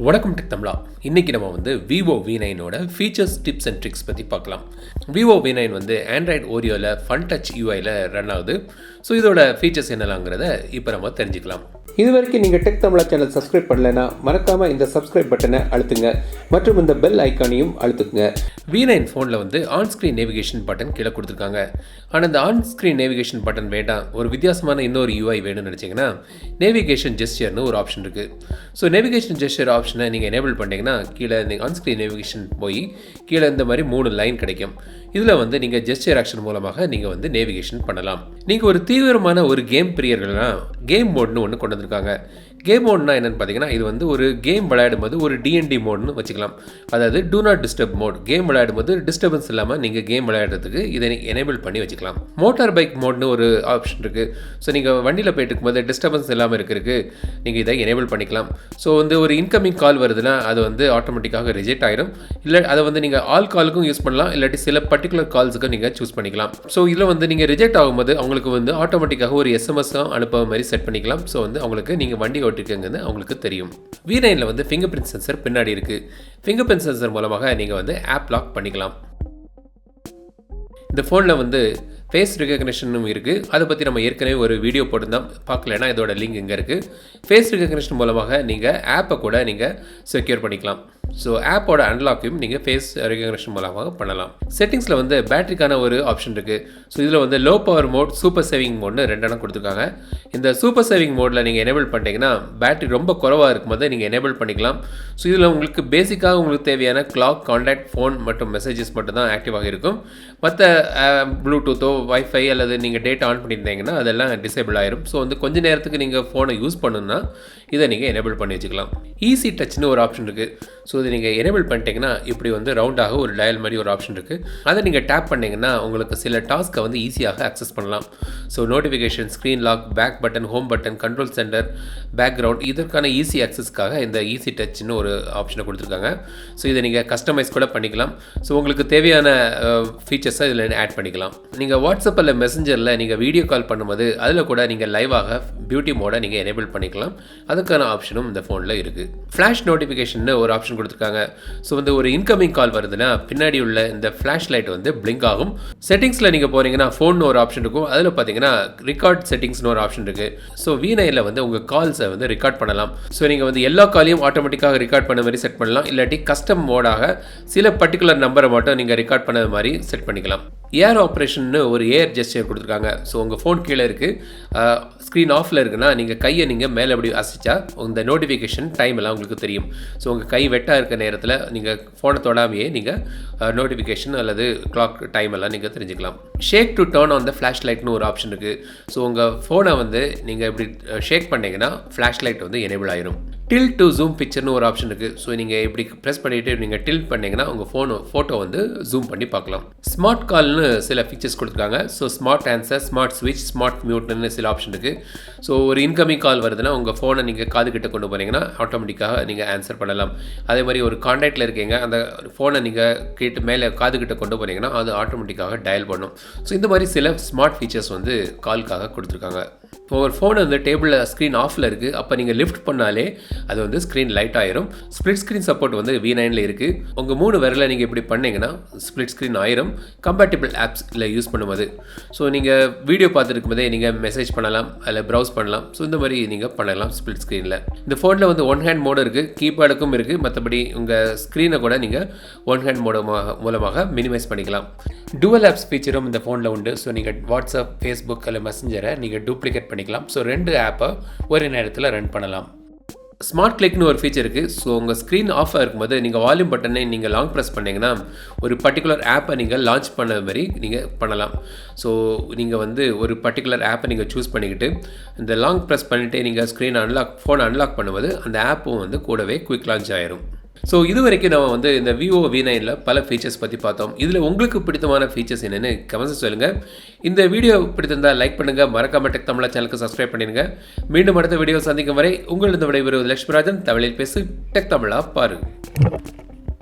வணக்கம் டெக் தமிழா. இன்றைக்கி நம்ம வந்து Vivo V9 ஓட ஃபீச்சர்ஸ் டிப்ஸ் அண்ட் ட்ரிக்ஸ் பற்றி பார்க்கலாம். Vivo V9 வந்து ஆண்ட்ராய்டு ஓரியோவில் ஃபன் டச் யூஐயில் ரன் ஆகுது. ஸோ இதோட ஃபீச்சர்ஸ் என்னலாங்கிறத இப்போ நம்ம தெரிஞ்சுக்கலாம். இது வரைக்கும் நீங்கள் டெக் தமிழா சேனல் சப்ஸ்கிரைப் பண்ணலைன்னா மறக்காமல் இந்த சப்ஸ்கிரைப் பட்டனை அழுத்துங்க மற்றும் இந்த பெல் ஐக்கானையும் அழுத்துக்குங்க. V9 ஃபோனில் வந்து ஆன் ஸ்க்ரீன் நேவிகேஷன் பட்டன் கீழே கொடுத்துருக்காங்க. ஆனால் இந்த ஆன் ஸ்க்ரீன் நேவிகேஷன் பட்டன் வேண்டாம், ஒரு வித்தியாசமான இன்னொரு யூஐ வேணும்னு நினச்சிங்கன்னா நேவிகேஷன் ஜெஸ்டர்னு ஒரு ஆப்ஷன் இருக்குது. ஸோ நேவிகேஷன் ஜெஸ்டர் ஆப்ஷனை நீங்கள் எனேபிள் பண்ணிங்கன்னா கீழே நீங்கள் ஆன் ஸ்க்ரீன் நேவிகேஷன் போய் கீழே இந்த மாதிரி 3 லைன் கிடைக்கும். இதில் வந்து நீங்கள் ஜெஸ்டர் ஆக்ஷன் மூலமாக நீங்கள் வந்து நேவிகேஷன் பண்ணலாம். நீங்கள் ஒரு தீவிரமான ஒரு கேம் பிரியர்கள்னா கேம் மோட்னு ஒன்று கொண்டு வந்திருக்காங்க. கேம் மோட்னா என்னென்னு பார்த்தீங்கன்னா, இது வந்து ஒரு கேம் விளையாடும்போது ஒரு டிஎன்டி மோட்னு வச்சுக்கலாம். அதாவது do not disturb mode. Game விளையாடும்போது டிஸ்டர்பன்ஸ் இல்லாமல் நீங்கள் கேம் விளையாடுறதுக்கு இதை எனேபிள் பண்ணி வச்சுக்கலாம். மோட்டார் பைக் மோட்னு ஒரு ஆப்ஷன் இருக்குது. ஸோ நீங்கள் வண்டியில் போயிட்டு இருக்கும்போது டிஸ்டர்பன்ஸ் இல்லாமல் இருக்கிறதுக்கு நீங்கள் இதை எனேபிள் பண்ணிக்கலாம். ஸோ வந்து ஒரு இன்கமிங் கால் வருதுன்னா அது வந்து ஆட்டோமேட்டிக்காக ரிஜெக்ட் ஆயிரும். இல்லை அதை வந்து நீங்கள் ஆல் காலுக்கும் யூஸ் பண்ணலாம், இல்லாட்டி சில பர்டிகுலர் கால்ஸுக்கும் நீங்கள் சூஸ் பண்ணிக்கலாம். ஸோ இதில் வந்து நீங்கள் ரிஜெக்ட் ஆகும்போது அவங்களுக்கு வந்து ஆட்டோமேட்டிக்காக ஒரு எஸ்எம்எஸ் அனுப்புற மாதிரி செட் பண்ணிக்கலாம். ஸோ வந்து அவங்களுக்கு நீங்கள் வண்டி ஓட்டிருக்கீங்கன்னு அவங்களுக்கு தெரியும். V9ல வந்து ஃபிங்கர் பிரிண்ட் சென்சர் பின்னாடி இருக்குது. ஃபிங்கர் பிரிண்ட் சென்சர் மூலமாக நீங்கள் வந்து ஆப் லாக் பண்ணிக்கலாம். இந்த ஃபோனில் வந்து ஃபேஸ் ரெகக்னிஷனும் இருக்குது. அதை பற்றி நம்ம ஏற்கனவே ஒரு வீடியோ போட்டுருந்தோம், பார்க்கலன்னா இதோட லிங்க் இங்கே இருக்குது. ஃபேஸ் ரெகக்னிஷன் மூலமாக நீங்கள் ஆப்பை கூட நீங்கள் செக்யூர் பண்ணிக்கலாம். ஸோ ஆப்போட அன்லாக்கையும் நீங்கள் ஃபேஸ் ரெகக்னிஷன் மூலமாக பண்ணலாம். செட்டிங்ஸில் வந்து பேட்டரிக்கான ஒரு ஆப்ஷன் இருக்குது. ஸோ இதில் வந்து low power mode, super saving மோட்னு 2 இடம் கொடுத்துருக்காங்க. இந்த சூப்பர் சேவிங் மோடில் நீங்கள் எனேபிள் பண்ணிட்டீங்கன்னா பேட்டரி ரொம்ப குறைவாக இருக்கும்போது நீங்கள் எனேபிள் பண்ணிக்கலாம். ஸோ இதில் உங்களுக்கு பேசிக்காக உங்களுக்கு தேவையான கிளாக், கான்டாக்ட், ஃபோன் மற்றும் மெசேஜஸ் மட்டும் தான் ஆக்டிவாக இருக்கும். மற்ற ப்ளூடூத்தோ வைஃபை அல்லது நீங்கள் டேட்டா ஆன் பண்ணியிருந்தீங்கன்னா அதெல்லாம் டிசேபிள் ஆயிரும். ஸோ வந்து கொஞ்சம் நேரத்துக்கு நீங்கள் ஃபோனை யூஸ் பண்ணணுன்னா இதை நீங்கள் எனேபிள் பண்ணி வச்சுக்கலாம். ஈஸி டச்னு ஒரு ஆப்ஷன் இருக்குது. ஸோ இதை நீங்கள் எனேபிள் பண்ணிட்டீங்கன்னா இப்படி வந்து ரவுண்டாக ஒரு டயல் மாதிரி ஒரு ஆப்ஷன் இருக்குது. அதை நீங்கள் டேப் பண்ணிங்கன்னா உங்களுக்கு சில டாஸ்க்கை வந்து ஈஸியாக அக்சஸ் பண்ணலாம். So notification, screen lock, back button, home button, control centre, background, இதற்கான ஈஸி அக்சஸ்க்காக இந்த ஈஸி டச்னு ஒரு ஆப்ஷனை கொடுத்துருக்காங்க. ஸோ இதை நீங்கள் கஸ்டமைஸ் கூட பண்ணிக்கலாம். ஸோ உங்களுக்கு தேவையான ஃபீச்சர்ஸை இதில் ஆட் பண்ணிக்கலாம். நீங்கள் வாட்ஸ்அப் அல்ல மெசஞ்சரில் நீங்கள் வீடியோ கால் பண்ணும்போது அதில் கூட நீங்கள் லைவாக பியூட்டி மோடை நீங்கள் எனேபிள் பண்ணிக்கலாம். அதுக்கான ஆப்ஷனும் இந்த ஃபோனில் இருக்குது. ஃப்ளாஷ் நோட்டிஃபிகேஷன் ஒரு ஆப்ஷன் கொடுத்துருக்காங்க. ஸோ வந்து ஒரு இன்கமிங் கால் வருதுன்னா பின்னாடி உள்ள இந்த ஃப்ளாஷ் லைட் வந்து பிளிங்க் ஆகும். செட்டிங்ஸில் நீங்கள் போனீங்கன்னா ஃபோன் ஒரு ஆப்ஷன் இருக்கும். அதில் பார்த்தீங்கன்னா ரெக்கார்ட் செட்டிங்ஸ்னு ஒரு ஆப்ஷன் இருக்குது. ஸோ V9ல வந்து உங்கள் கால்ஸை வந்து ரெக்கார்ட் பண்ணலாம். ஸோ நீங்கள் வந்து எல்லா காலையும் ஆட்டோமேட்டிக்காக ரெக்கார்ட் பண்ண மாதிரி செட் பண்ணலாம். இல்லாட்டி கஸ்டம் மோடாக சில பர்டிகுலர் நம்பரை மட்டும் நீங்கள் ரெக்கார்ட் பண்ண மாதிரி செட் பண்ணிக்கலாம். ஏர் ஆப்ரேஷன்னு ஒரு ஏர் ஜெஸ்டர் கொடுத்துருக்காங்க. ஸோ உங்கள் ஃபோன் கீழே இருக்குது, ஸ்க்ரீன் ஆஃபில் இருக்குன்னா நீங்கள் கையை நீங்கள் மேலே எப்படி அசைச்சா இந்த நோட்டிஃபிகேஷன் டைம் எல்லாம் உங்களுக்கு தெரியும். ஸோ உங்கள் கை வெட்டாக இருக்க நேரத்தில் நீங்கள் ஃபோனை தொடாமையே நீங்கள் நோட்டிஃபிகேஷன் அல்லது கிளாக் டைம் எல்லாம் நீங்கள் தெரிஞ்சுக்கலாம். Shake to turn on the flash லைட்னு ஒரு ஆப்ஷன் இருக்குது. ஸோ உங்கள் ஃபோனை வந்து நீங்கள் இப்படி ஷேக் பண்ணிங்கன்னா ஃப்ளாஷ் லைட் வந்து எனேபிள் ஆயிரும். டில்ட் டு ஜூம் பிக்சர்னு ஒரு ஆப்ஷன் இருக்குது. ஸோ நீங்கள் இப்படி ப்ரெஸ் பண்ணிவிட்டு நீங்கள் டில்ட் பண்ணிங்கன்னா உங்கள் ஃபோட்டோ வந்து ஜூம் பண்ணி பார்க்கலாம். ஸ்மார்ட் கால்னு சில ஃபீச்சர்ஸ் கொடுத்துருக்காங்க. ஸோ ஸ்மார்ட் ஆன்சர், ஸ்மார்ட் ஸ்விட்ச், ஸ்மார்ட் மியூட்னு சில ஆப்ஷன் இருக்குது. ஸோ ஒரு இன்கமிங் கால் வருதுன்னா உங்கள் ஃபோனை நீங்கள் காது கிட்ட கொண்டு போனீங்கன்னா ஆட்டோமேட்டிக்காக நீங்கள் ஆன்சர் பண்ணலாம். அதே மாதிரி ஒரு கான்டாக்டில் இருக்கீங்க, அந்த ஃபோனை நீங்கள் கேட்டு மேலே காது கிட்ட கொண்டு போனீங்கன்னா அது ஆட்டோமேட்டிக்காக டயல் பண்ணும். ஸோ இந்த மாதிரி சில ஸ்மார்ட் ஃபீச்சர்ஸ் வந்து கால்க்காக கொடுத்துருக்காங்க. இப்போ ஒரு ஃபோன் வந்து டேபிளில் ஸ்க்ரீன் ஆஃபில் இருக்குது, அப்போ நீங்கள் லிஃப்ட் பண்ணாலே அது வந்து ஸ்க்ரீன் லைட் ஆயிரும். ஸ்ப்ளிட் ஸ்க்ரீன் சப்போர்ட் வந்து V9ல இருக்குது. உங்கள் 3 விரலை நீங்கள் இப்படி பண்ணிங்கன்னா ஸ்ப்ளிட் ஸ்க்ரீன் ஆயிரும் கம்பேட்டிபிள் ஆப்ஸில் யூஸ் பண்ணும்போது. ஸோ நீங்கள் வீடியோ பார்த்துருக்கும் போதே நீங்கள் மெசேஜ் பண்ணலாம், அதில் ப்ரௌஸ் பண்ணலாம். ஸோ இந்த மாதிரி நீங்கள் பண்ணலாம் ஸ்ப்ளிட் ஸ்க்ரீனில். இந்த ஃபோனில் வந்து 1 ஹேண்ட் மோடு இருக்குது, கீபேடுக்கும் இருக்குது. மற்றபடி உங்கள் ஸ்க்ரீனை கூட நீங்கள் 1 ஹேண்ட் மோடு மூலமாக மினிமைஸ் பண்ணிக்கலாம். டுவல் ஆப்ஸ் ஃபீச்சரும் இந்த ஃபோனில் உண்டு. ஸோ நீங்கள் வாட்ஸ்அப், ஃபேஸ்புக் அல்ல மெசஞ்சரை நீங்கள் டூப்ளிகேட் பண்ணிக்கலாம். ஸோ 2 ஆப்பை ஒரே நேரத்தில் ரன் பண்ணலாம். ஸ்மார்ட் கிளிக்னு ஒரு ஃபீச்சர் இருக்குது. ஸோ உங்கள் ஸ்க்ரீன் ஆஃபாக இருக்கும்போது நீங்கள் வால்யூம் பட்டனை நீங்கள் லாங் ப்ரெஸ் பண்ணிங்கன்னா ஒரு பர்டிகுலர் ஆப்பை நீங்கள் லான்ச் பண்ண மாதிரி நீங்கள் பண்ணலாம். ஸோ நீங்கள் வந்து ஒரு பர்டிகுலர் ஆப்பை நீங்கள் சூஸ் பண்ணிக்கிட்டு இந்த லாங் ப்ரெஸ் பண்ணிவிட்டு நீங்கள் ஃபோனை அன்லாக் பண்ணும்போது அந்த ஆப்பும் வந்து கூடவே குயிக் லான்ச் ஆயிரும். ஸோ இது வரைக்கும் நம்ம வந்து இந்த Vivo V9ல பல ஃபீச்சர்ஸ் பற்றி பார்த்தோம். இதில் உங்களுக்கு பிடித்தமான ஃபீச்சர்ஸ் என்னென்னு கமெண்ட்ஸ் சொல்லுங்கள். இந்த வீடியோ பிடித்திருந்தால் லைக் பண்ணுங்கள், மறக்காமல் டெக் தமிழா சேனலுக்கு சப்ஸ்கிரைப் பண்ணிடுங்க. மீண்டும் அடுத்த வீடியோ சந்திக்கும் வரை உங்களிடம் விடைபெறுவது லட்சுமிராஜன். தமிழில் பேசு, டெக் தமிழா பாரு.